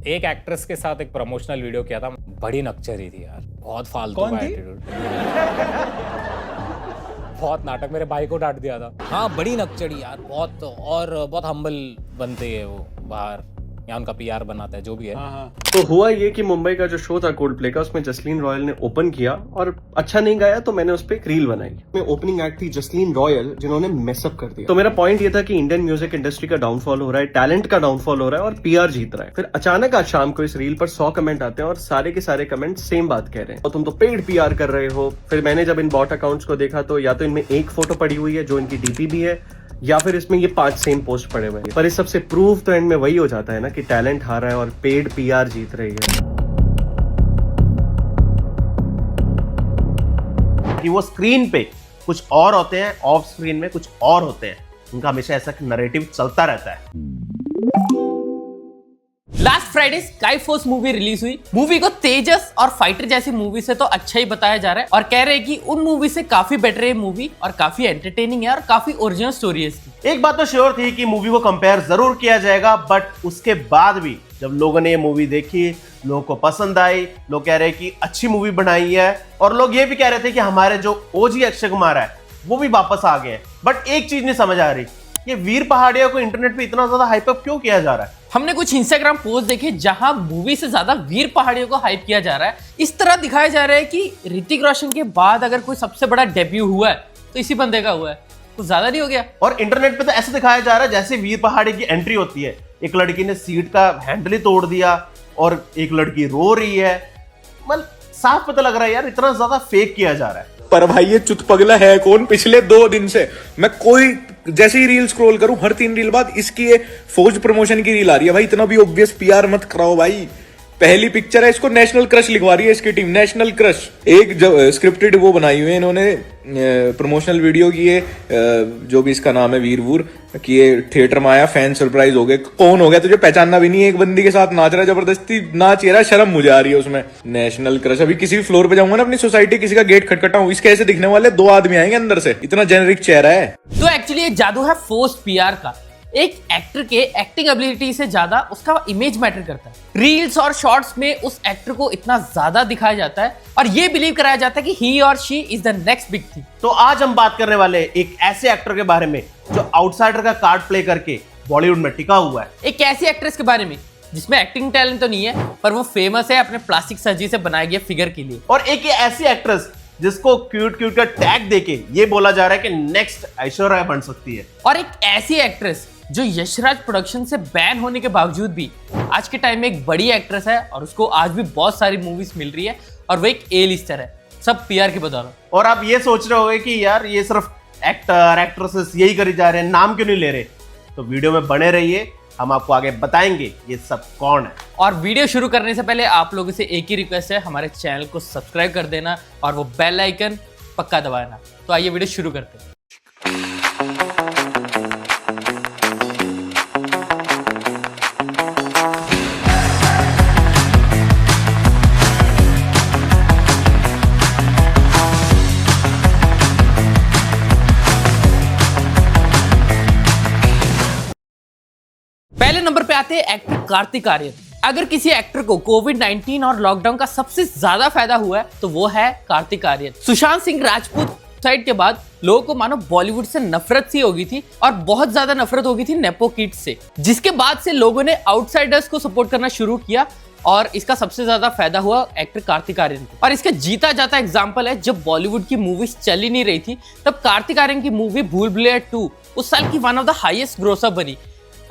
एक एक्ट्रेस के साथ एक प्रमोशनल वीडियो किया था, बड़ी नक्चरी थी यार, बहुत फालतू कौन का थी? एटीट्यूड। बहुत नाटक, मेरे भाई को डांट दिया था। हाँ बड़ी नक्चरी यार, बहुत हम्बल बनते है वो बाहर, या उनका पीआर बनाता है जो भी है। तो हुआ ये कि मुंबई का जो शो था कोल्ड प्ले का, उसमें जसलीन रॉयल ने ओपन किया और अच्छा नहीं गाया, तो मैंने उस पर एक रील बनाई। में ओपनिंग एक्ट थी जसलीन रॉयल, जिन्होंने मेसअप कर दिया। तो मेरा पॉइंट ये था कि इंडियन म्यूजिक इंडस्ट्री का डाउनफॉल हो रहा है, टैलेंट का डाउनफॉल हो रहा है और पीआर जीत रहा है। फिर अचानक आज शाम को इस रील पर 100 कमेंट आते हैं और सारे के सारे कमेंट सेम बात कह रहे हैं, और तुम तो पेड पीआर कर रहे हो। फिर मैंने जब इन बॉट अकाउंट्स को देखा तो या तो इनमें एक फोटो पड़ी हुई है जो इनकी डीपी भी है, या फिर इसमें ये 5 सेम पोस्ट पड़े हुए हैं। पर इस सबसे प्रूव तो एंड में वही हो जाता है ना कि टैलेंट हारा है और पेड पीआर जीत रही है। कि वो स्क्रीन पे कुछ और होते हैं, ऑफ स्क्रीन में कुछ और होते हैं। उनका हमेशा ऐसा नैरेटिव चलता रहता है। Last Friday sky force movie release हुई। मूवी को तेजस और फाइटर जैसी मूवी से तो अच्छा ही बताया जा रहा है, और कह रहे हैं कि उन मूवी से काफी बेटर है मूवी, और काफी एंटरटेनिंग है और काफी ओरिजिनल स्टोरी है इसकी। एक बात तो श्योर थी कि मूवी को कंपेयर जरूर किया जाएगा, बट उसके बाद भी जब लोगों ने ये मूवी देखी, लोगों को पसंद आई, लोग कह रहे हैं कि अच्छी मूवी बनाई है, और लोग ये भी कह रहे थे कि हमारे जो ओजी अक्षय कुमार है वो भी वापस आ गए हैं। बट एक चीज नहीं समझ आ रही, ये वीर पहाड़िया को इंटरनेट पे इतना ज्यादा हाइप अप क्यों किया जा रहा है? हमने कुछ इंस्टाग्राम पोस्ट देखे जहां मूवी से ज्यादा वीर पहाड़ियों को हाइप किया जा रहा है। इस तरह दिखाया जा रहा है कि ऋतिक रोशन के बाद अगर कोई सबसे बड़ा डेब्यू हुआ है तो इसी बंदे का हुआ है। कुछ ज्यादा नहीं हो गया? और इंटरनेट पे तो ऐसे दिखाया जा रहा है जैसे वीर पहाड़ी की एंट्री होती है, एक लड़की ने सीट का हैंडल ही तोड़ दिया और एक लड़की रो रही है। मतलब साफ पता लग रहा है यार, इतना ज्यादा फेक किया जा रहा है। पर भाई ये चुत पगला है कौन? पिछले 2 दिन से मैं कोई जैसे ही रील स्क्रॉल करूं, हर 3 रील बाद इसकी ये फौज प्रमोशन की रील आ रही है। भाई इतना भी ऑब्वियस पीआर मत कराओ भाई। पहली पिक्चर है, इसको नेशनल क्रश लिखवा रही है इसकी टीम, नेशनल क्रश। एक स्क्रिप्टेड वो बनाई हुई है इन्होंने प्रमोशनल वीडियो की, ये जो भी इसका नाम है वीरवूर, कि ये थिएटर में आया, फैन सरप्राइज हो गए। कौन हो गया तुझे पहचानना भी नहीं है, एक बंदी के साथ नाच रहा है, जबरदस्ती नाच रहा है, शर्म मुझे आ रही है उसमें। National crush. अभी किसी भी फ्लोर पे जाऊंगा ना अपनी सोसाइटी, किसी का गेट खटखटाऊं, इसके ऐसे दिखने वाले 2 आदमी आएंगे अंदर से, इतना जेनरिक चेहरा है। तो एक्चुअली ये जादू है फोर्स पीआर का। एक एक्टर के एक्टिंग एबिलिटी से ज्यादा उसका इमेज मैटर करता है। रील्स और शॉर्ट्स में उस एक्टर को इतना ज्यादा दिखाया जाता है और ये बिलीव कराया जाता है कि ही और she is the next big thing. तो आज हम बात करने वाले हैं एक ऐसे एक्टर के बारे में जो आउटसाइडर का कार्ड प्ले करके बॉलीवुड में टिका हुआ है। एक ऐसी एक्ट्रेस के बारे में जिसमें एक्टिंग टैलेंट तो नहीं है, पर वो फेमस है अपने प्लास्टिक सर्जरी से बनाए गए फिगर के लिए। और एक ऐसी एक्ट्रेस जिसको क्यूट क्यूट का टैग देके ये बोला जा रहा है कि नेक्स्ट ऐश्वर्या बन सकती है। और एक ऐसी एक्ट्रेस जो यशराज प्रोडक्शन से बैन होने के बावजूद भी आज के टाइम में एक बड़ी एक्ट्रेस है और उसको आज भी बहुत सारी मूवीज मिल रही है, और वो एक ए लिस्टर है, सब पीआर के बदौलत। और आप ये सोच रहे होंगे कि यार ये सिर्फ एक्टर एक्ट्रेसेस यही करी जा रहे हैं, नाम क्यों नहीं ले रहे? तो वीडियो में बने रहिए, हम आपको आगे बताएंगे ये सब कौन है। और वीडियो शुरू करने से पहले आप लोगों से एक ही रिक्वेस्ट है, हमारे चैनल को सब्सक्राइब कर देना और वो बेल आइकन पक्का दबाना। तो आइए वीडियो शुरू करते हैं। पहले नंबर पे आते हैं एक्टर कार्तिक आर्यन। अगर किसी एक्टर को कोविड-19 और लॉकडाउन का सबसे ज्यादा फायदा हुआ है तो वो है कार्तिक आर्यन। सुशांत सिंह राजपूत साइड के बाद लोगों को मानो बॉलीवुड से नफरत सी हो गई थी, और बहुत ज्यादा नफरत हो गई थी नेपो किड्स से, जिसके बाद से लोगों ने आउटसाइडर्स को सपोर्ट करना शुरू किया, और इसका सबसे ज्यादा फायदा हुआ एक्टर कार्तिक आर्यन को। और इसका जीता जाता एग्जांपल है, जब बॉलीवुड की मूवीज चल ही नहीं रही थी तब कार्तिक आर्यन की मूवी भूल भुलैया 2 उस साल की one of the highest grocer बनी,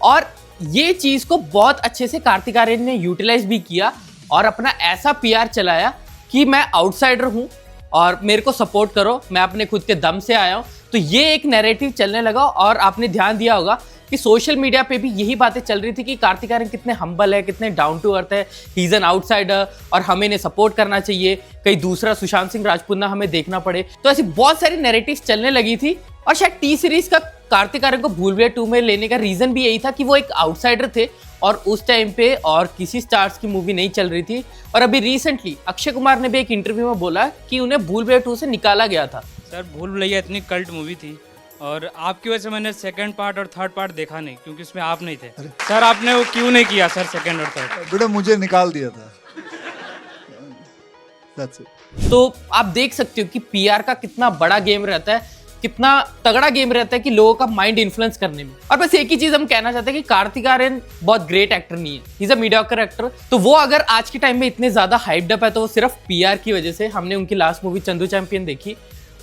और ये चीज को बहुत अच्छे से कार्तिक आर्यन ने यूटिलाइज भी किया और अपना ऐसा पीआर चलाया कि मैं आउटसाइडर हूं और मेरे को सपोर्ट करो, मैं अपने खुद के दम से आया हूं। तो ये एक नैरेटिव चलने लगा, और आपने ध्यान दिया होगा कि सोशल मीडिया पे भी यही बातें चल रही थी कि कार्तिक आर्यन कितने हम्बल है, कितने डाउन टू अर्थ है, ही इज एन आउटसाइडर और हमें इन्हें सपोर्ट करना चाहिए, कहीं दूसरा सुशांत सिंह राजपूत ना हमें देखना पड़े। तो ऐसी बहुत सारी नैरेटिव्स चलने लगी थी, और शायद टी सीरीज का कार्तिक आर्यन को भूल भुलैया 2 में लेने का रीजन भी यही था कि वो एक आउटसाइडर थे और उस टाइम पे और किसी स्टार्स की मूवी नहीं चल रही थी। और अभी रिसेंटली अक्षय कुमार ने भी एक इंटरव्यू में बोला कि उन्हें भूल भुलैया 2 से निकाला गया था। सर भूल भुलैया इतनी कल्ट मूवी थी और आपकी वजह से मैंने सेकंड पार्ट और थर्ड पार्ट देखा नहीं, क्योंकि उसमें आप नहीं थे। सर आपने वो क्यों नहीं किया सर सेकंड और थर्ड? बेटा मुझे निकाल दिया था। That's it. तो आप देख सकते हो कि पीआर का कितना बड़ा गेम रहता है, कितना तगड़ा गेम रहता है कि लोगों का माइंड इन्फ्लुएंस करने में। और बस एक ही चीज हम कहना चाहते हैं कि कार्तिक आर्यन बहुत ग्रेट एक्टर नहीं है, he is a mediocre actor. तो वो अगर आज के टाइम में इतने ज्यादा हाइप्ड अप है तो वो सिर्फ पीआर की वजह से। हमने उनकी लास्ट मूवी चंदू चैंपियन देखी,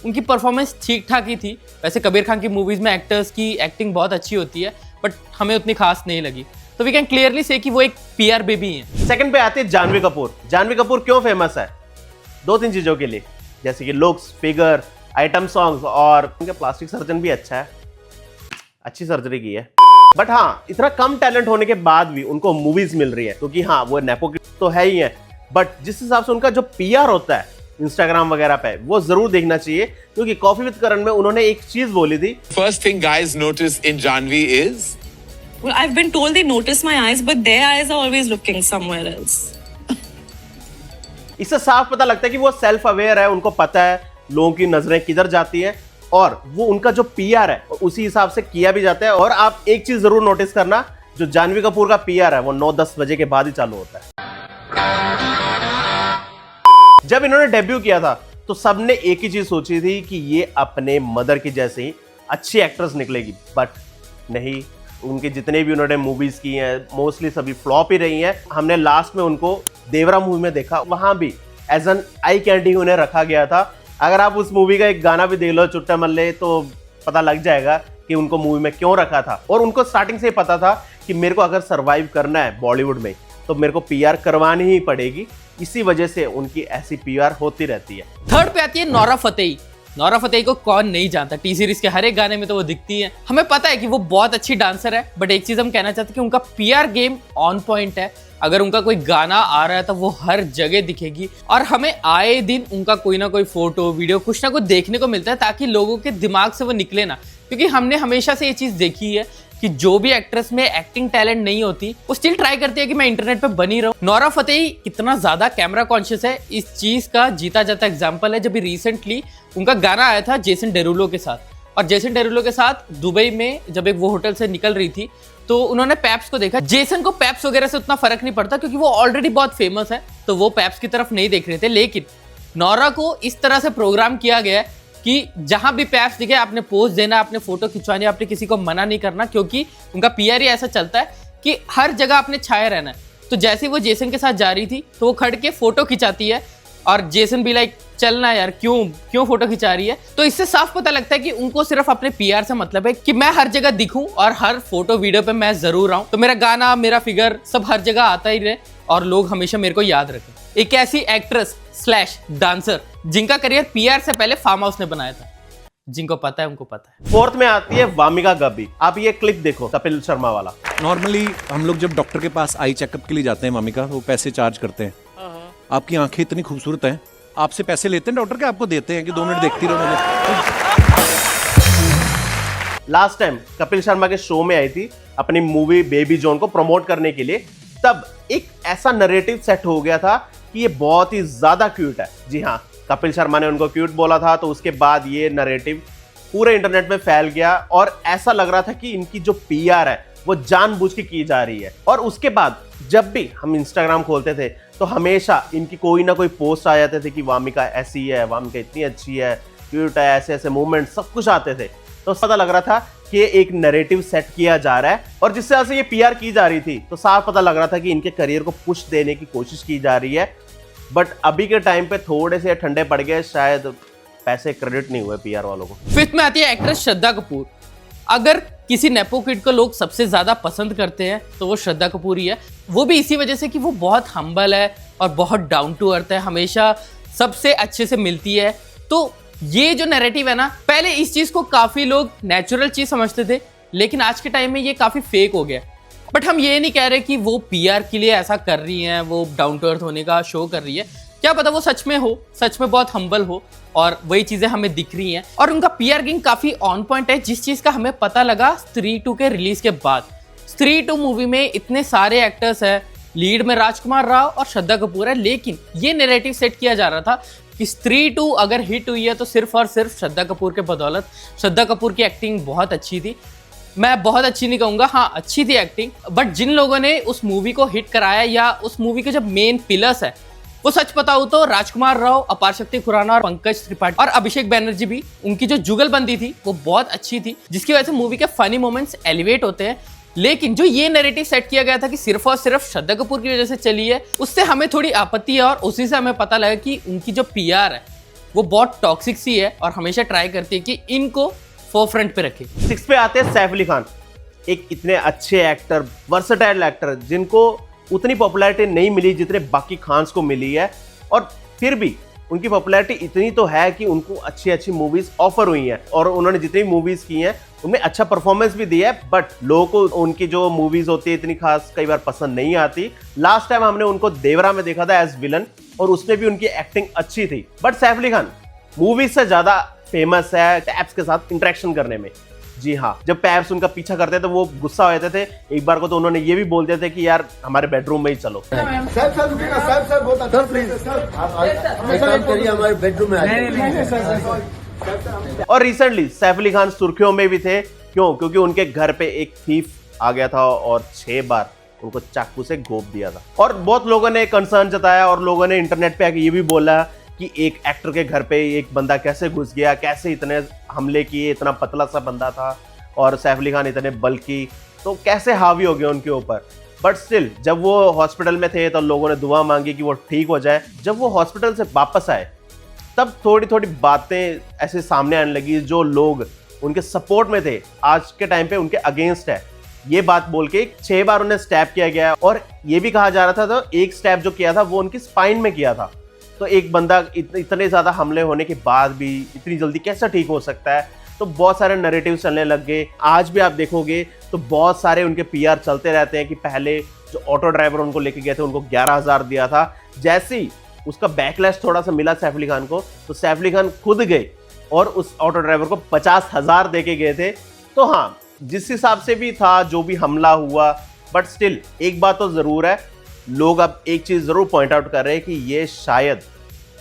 उनकी परफॉर्मेंस ठीक ठाक ही थी। वैसे कबीर खान की मूवीज में एक्टर्स की एक्टिंग बहुत अच्छी होती है, बट हमें उतनी खास नहीं लगी। तो वी कैन क्लियरली से कि वो एक पीआर बेबी है। सेकंड पे आती है जानवी कपूर। जानवी कपूर क्यों फेमस है? 2-3 चीजों के लिए, जैसे कि लुक्स, फिगर, आइटम सॉन्ग्स, और उनका प्लास्टिक सर्जन भी अच्छा है, अच्छी सर्जरी की है। बट हाँ, इतना कम टैलेंट होने के बाद भी उनको मूवीज मिल रही है, क्योंकि हाँ वो नेपो तो है ही है, बट जिस हिसाब से उनका जो पीआर होता है इंस्टाग्राम वगैरह पे, वो जरूर देखना चाहिए। क्योंकि कॉफी विद करण में उन्होंने एक चीज बोली थी, First thing guys notice in Janvi is? Well, I've been told they notice my eyes, but their eyes are always looking somewhere else. इससे साफ पता लगता है कि वो सेल्फ अवेयर है, उनको पता है लोगों की नजरें किधर जाती हैं, और वो उनका जो पीआर है उसी हिसाब से किया भी जाता है। और आप एक चीज जरूर नोटिस करना, जो जानवी कपूर का पीआर है वो 9-10 बजे के बाद ही चालू होता है। जब इन्होंने डेब्यू किया था तो सबने एक ही चीज सोची थी कि ये अपने मदर की जैसे ही अच्छी एक्ट्रेस निकलेगी, बट नहीं, उनके जितने भी उन्होंने मूवीज की हैं मोस्टली सभी फ्लॉप ही रही हैं। हमने लास्ट में उनको देवरा मूवी में देखा, वहां भी एज एन आई कैंडी उन्हें रखा गया था। अगर आप उस मूवी का एक गाना भी देख लो, चुट्टा मल्ले, तो पता लग जाएगा कि उनको मूवी में क्यों रखा था। और उनको स्टार्टिंग से ही पता था कि मेरे को अगर सरवाइव करना है बॉलीवुड में तो मेरे को पीआर करवानी ही पड़ेगी। इसी वजह से उनकी ऐसी पीआर होती रहती है। थर्ड पे आती है नोरा फतेही। नोरा फतेही को कौन नहीं जानता, टी सीरीज के हर एक गाने में तो वो दिखती है। हमें पता है कि वो बहुत अच्छी डांसर है, बट एक चीज हम कहना चाहते हैं कि उनका पीआर गेम ऑन पॉइंट है। अगर उनका कोई गाना आ रहा है तो वो हर जगह दिखेगी, और हमें आए दिन उनका कोई ना कोई फोटो वीडियो कुछ ना कुछ देखने को मिलता है, ताकि लोगों के दिमाग से वो निकले ना। क्योंकि हमने हमेशा से ये चीज देखी है कि जो भी एक्ट्रेस में एक्टिंग टैलेंट नहीं होती वो स्टिल ट्राई करती है कि मैं इंटरनेट पे बनी रहूं। नोरा फतेही कितना ज्यादा कैमरा कॉन्शियस है, इस चीज का जीता जाता एग्जांपल है जब रिसेंटली उनका गाना आया था जेसन डेरुलो के साथ। और जेसन डेरुलो के साथ दुबई में जब एक वो होटल से निकल रही थी तो उन्होंने पैप्स को देखा। जेसन को पैप्स वगैरह से उतना फर्क नहीं पड़ता क्योंकि वो ऑलरेडी बहुत फेमस है, तो वो पैप्स की तरफ नहीं देख रहे थे। लेकिन नोरा को इस तरह से प्रोग्राम किया गया कि जहां भी पैप्स दिखे आपने पोज देना, आपने फोटो खिंचवानी, आपने किसी को मना नहीं करना, क्योंकि उनका पीआर ही ऐसा चलता है कि हर जगह आपने छाया रहना है। तो जैसे ही वो जेसन के साथ जा रही थी तो वो खड़ के फोटो खिंचाती है, और जेसन भी लाइक चलना यार, क्यों फोटो खिंचा रही है। तो इससे साफ पता लगता है कि उनको सिर्फ अपने पीआर से मतलब है कि मैं हर जगह दिखूं और हर फोटो वीडियो पे मैं जरूर आऊं, तो मेरा गाना, मेरा फिगर सब हर जगह आता ही रहे और लोग हमेशा मेरे को याद रखें। एक ऐसी एक्ट्रेस स्लैश डांसर जिनका करियर पीआर से पहले फार्म हाउस ने बनाया था, जिनको पता है उनको पता है। फोर्थ में आती है वामिका गब्बी। आप ये क्लिप देखो, कपिल शर्मा वाला। नॉर्मली हम लोग जब डॉक्टर के पास आई चेकअप के लिए जाते हैं मामिका, वो पैसे चार्ज करते हैं। आपकी आंखें इतनी खूबसूरत हैं, आपसे पैसे लेते हैं डॉक्टर के, आपको देते हैं कि 2 मिनट देखती रहो। लास्ट टाइम कपिल शर्मा के शो में आई थी अपनी मूवी बेबी जॉन को प्रमोट करने के लिए, तब एक ऐसा नरेटिव सेट हो गया था कि ये बहुत ही ज्यादा क्यूट है। जी हाँ, कपिल शर्मा ने उनको क्यूट बोला था, तो उसके बाद ये नरेटिव पूरे इंटरनेट में फैल गया और ऐसा लग रहा था कि इनकी जो पीआर है वो जानबूझ के की जा रही है। और उसके बाद जब भी हम इंस्टाग्राम खोलते थे तो हमेशा इनकी कोई ना कोई पोस्ट आ जाते थे कि वामिका ऐसी है, वामिका इतनी अच्छी है, क्यूट है, ऐसे ऐसे मूवमेंट सब कुछ आते थे। तो पता लग रहा था कि एक नैरेटिव सेट किया जा रहा है, और जिस तरह से ये पीआर की जा रही थी तो साफ पता लग रहा था कि इनके करियर को पुश देने की कोशिश की जा रही है। बट अभी के टाइम पे थोड़े से ठंडे पड़ गए, शायद पैसे क्रेडिट नहीं हुए पीआर वालों को। फिफ्थ में आती है एक्ट्रेस श्रद्धा कपूर। अगर किसी नेपो किड को लोग सबसे ज्यादा पसंद करते हैं तो वो श्रद्धा कपूर ही है। वो भी इसी वजह से कि वो बहुत हम्बल है और बहुत डाउन टू अर्थ है, हमेशा सबसे अच्छे से मिलती है। तो ये जो नैरेटिव है ना, पहले इस चीज को काफी लोग नेचुरल चीज समझते थे, लेकिन आज के टाइम में ये काफी फेक हो गया। बट हम ये नहीं कह रहे कि वो पीआर के लिए ऐसा कर रही हैं, वो डाउन टू अर्थ होने का शो कर रही है। क्या पता वो सच में हो, सच में बहुत हम्बल हो, और वही चीजें हमें दिख रही हैं। और उनका पीआर गेम काफी ऑन पॉइंट है, जिस चीज का हमें पता लगा स्त्री 2 के रिलीज के बाद। स्त्री 2 मूवी में इतने सारे एक्टर्स हैं, लीड में राजकुमार राव और श्रद्धा कपूर है, लेकिन ये नैरेटिव सेट किया जा रहा था कि स्त्री 2 अगर हिट हुई है तो सिर्फ और सिर्फ श्रद्धा कपूर के बदौलत। श्रद्धा कपूर की एक्टिंग बहुत अच्छी थी, मैं बहुत अच्छी नहीं कहूँगा, हाँ अच्छी थी एक्टिंग, बट जिन लोगों ने उस मूवी को हिट कराया या उस मूवी के जो मेन पिलर्स है वो सच बताऊँ तो राजकुमार राव, अपार शक्ति खुराना और पंकज त्रिपाठी और अभिषेक बैनर्जी भी, उनकी जो जुगलबंदी थी वो बहुत अच्छी थी, जिसकी वजह से मूवी के फनी मोमेंट्स एलिवेट होते हैं। लेकिन जो ये नैरेटिव सेट किया गया था कि सिर्फ और सिर्फ श्रद्धा कपूर की वजह से चली है, उससे हमें थोड़ी आपत्ति है और उसी से हमें पता लगा कि उनकी जो पीआर है वो बहुत टॉक्सिक सी है और हमेशा ट्राई करती है कि इनको फोरफ्रंट पे रखे। 6 पे आते हैं सैफ अली खान, एक इतने अच्छे एक्टर, वर्सेटाइल एक्टर, जिनको उतनी पॉपुलैरिटी नहीं मिली जितने बाकी खान्स को मिली है, और फिर भी उनकी पॉपुलैरिटी इतनी तो है कि उनको अच्छी अच्छी मूवीज ऑफर हुई हैं और उन्होंने जितनी मूवीज की हैं उनमें अच्छा परफॉर्मेंस भी दिया है। बट लोगों को उनकी जो मूवीज होती है इतनी खास कई बार पसंद नहीं आती। लास्ट टाइम हमने उनको देवरा में देखा था एज विलन और उसमें भी उनकी एक्टिंग अच्छी थी। बट सैफ अली खान मूवीज से ज्यादा फेमस है टैप्स के साथ इंटरेक्शन करने में। जी हाँ, जब पैप्स उनका पीछा करते थे वो गुस्सा हो जाते थे। एक बार को तो उन्होंने ये भी बोल दिया था कि यार हमारे बेडरूम में ही चलो। और रिसेंटली सैफ अली खान सुर्खियों में भी थे, क्यों? क्योंकि उनके घर पे एक थीफ आ गया था और 6 बार उनको चाकू से गोप दिया था। और बहुत लोगों ने कंसर्न जताया और लोगों ने इंटरनेट पे आके ये भी बोला कि एक एक्टर के घर पे एक बंदा कैसे घुस गया, कैसे इतने हमले किए, इतना पतला सा बंदा था और सैफ अली खान इतने बल्कि, तो कैसे हावी हो गया उनके ऊपर। बट स्टिल जब वो हॉस्पिटल में थे तो लोगों ने दुआ मांगी कि वो ठीक हो जाए। जब वो हॉस्पिटल से वापस आए तब थोड़ी थोड़ी बातें ऐसे सामने आने लगी, जो लोग उनके सपोर्ट में थे आज के टाइम पे उनके अगेंस्ट है। ये बात बोल के 6 बार उन्हें स्टैब किया गया और ये भी कहा जा रहा था तो एक स्टैब जो किया था वो उनकी स्पाइन में किया था। तो एक बंदा इतने ज्यादा हमले होने के बाद भी इतनी जल्दी कैसे ठीक हो सकता है? तो बहुत सारे नैरेटिव चलने लग गए। आज भी आप देखोगे तो बहुत सारे उनके पीआर चलते रहते हैं कि पहले जो ऑटो ड्राइवर उनको लेके गए थे उनको 11,000 दिया था। जैसे ही उसका बैकलैश थोड़ा सा मिला सैफ अली खान को तो सैफ अली खान खुद गए और उस ऑटो ड्राइवर को 50,000 दे के गए थे। तो हाँ, जिस हिसाब से भी था जो भी हमला हुआ, बट स्टिल एक बात तो जरूर है, लोग अब एक चीज जरूर पॉइंट आउट कर रहे हैं कि ये शायद,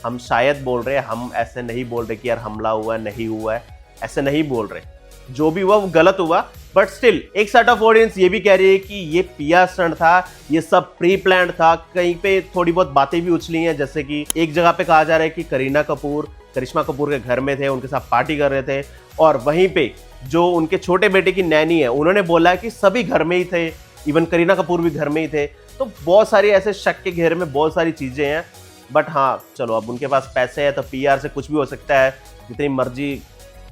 हम शायद बोल रहे हैं, हम ऐसे नहीं बोल रहे कि यार हमला हुआ है, नहीं हुआ है, ऐसे नहीं बोल रहे। जो भी हुआ वो गलत हुआ, बट स्टिल एक सेट ऑफ ऑडियंस ये भी कह रही है कि ये पीआर स्टंट था, ये सब प्री प्लान्ड था। कहीं पे थोड़ी बहुत बातें भी उछली हैं, जैसे कि एक जगह पे कहा जा रहा है कि करिश्मा कपूर के घर में थे, उनके साथ पार्टी कर रहे थे, और वहीं पे जो उनके छोटे बेटे की नैनी है उन्होंने बोला कि सभी घर में ही थे, इवन करीना कपूर भी घर में ही थे। तो बहुत सारी ऐसे शक के घेरे में बहुत सारी चीजें हैं। बट हाँ चलो, अब उनके पास पैसे है तो पीआर से कुछ भी हो सकता है, जितनी मर्जी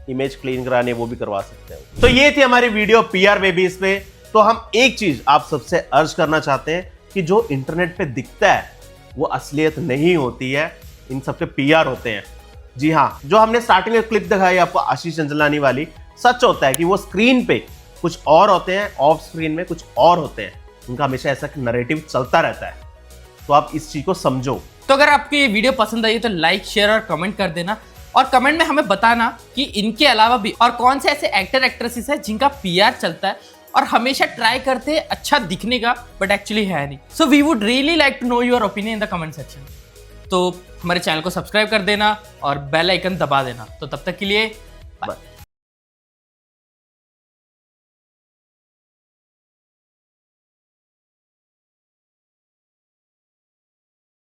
इमेज क्लीन कराने वो भी करवा सकते हैं। तो ये थी हमारी वीडियो पीआर बेबीज पे। तो हम एक चीज आप सबसे अर्ज करना चाहते हैं कि जो इंटरनेट पे दिखता है वो असलियत नहीं होती है, इन सबके पीआर होते हैं। जी हाँ, जो हमने स्टार्टिंग में क्लिप दिखाई आपको आशीष चंचलानी वाली, सच होता है कि वो स्क्रीन पे कुछ और होते हैं, ऑफ स्क्रीन में कुछ और होते हैं। उनका हमेशा ऐसा नैरेटिव चलता रहता है, तो आप इस चीज को समझो। तो अगर आपको ये वीडियो पसंद आई तो लाइक, शेयर और कमेंट कर देना, और कमेंट में हमें बताना कि इनके अलावा भी और कौन से ऐसे एक्टर एक्ट्रेसेस हैं जिनका पीआर चलता है और हमेशा ट्राई करते हैं अच्छा दिखने का, बट एक्चुअली है नहीं। So we would really like to know your opinion in the comment section. तो हमारे चैनल को सब्सक्राइब कर देना और बेल आइकन दबा देना। तो तब तक के लिए बाय।